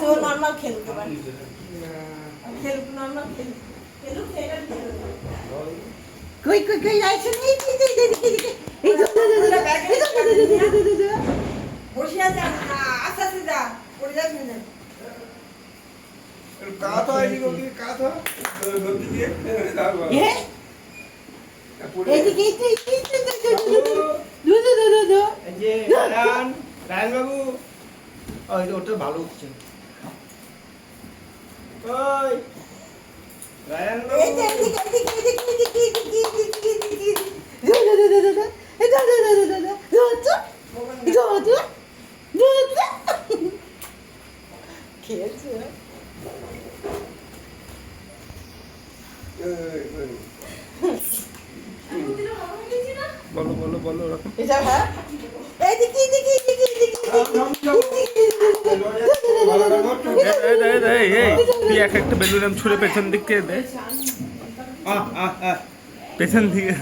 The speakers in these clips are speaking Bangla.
ও নরমাল খেলতে পারে খেলুক নরমাল খেলুক এটা কই কই কই আইছে নি এই বসে আছে আস্তে আস্তে যা পড়ে যাবি না কাত হয় নি কোন কাত হয় ধরতে দিয়ে যাও এ এদিকে এই যে রায়ন বাবু ওই ওটা ভালো হচ্ছে ওই রায়ন বাবু খেলছে বলো বলো বলো রকম এটা হ্যাঁ এদিকে তুই এক একটা বেলুন ছুঁড়ে পেছন দিক থেকে দে পেছন দিকে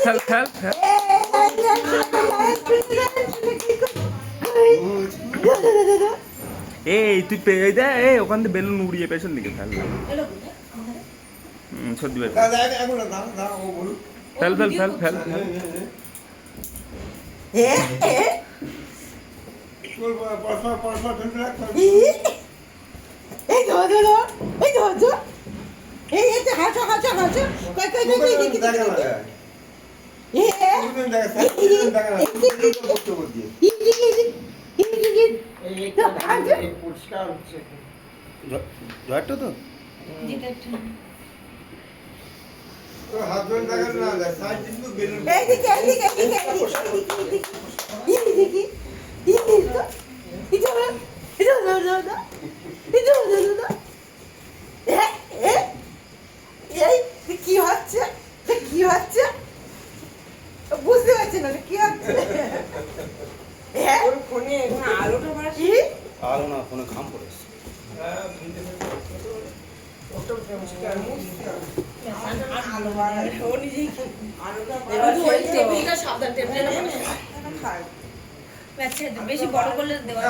খেল খেল খেল এই তুই দে ওখান থেকে বেলুন উড়িয়ে পেছন দিকে ফেল সত্যি fail fail fail fail fail জয়টা তো হাত ধরে দেখান না সাইড কিন্তু বেলুন কি হচ্ছে কি হচ্ছে বুঝতে পারছি না কি হচ্ছে ফোনে আলোটা মারছি আলো না ফোনে খাম পড়েছে বেশি বড় করলে দেওয়া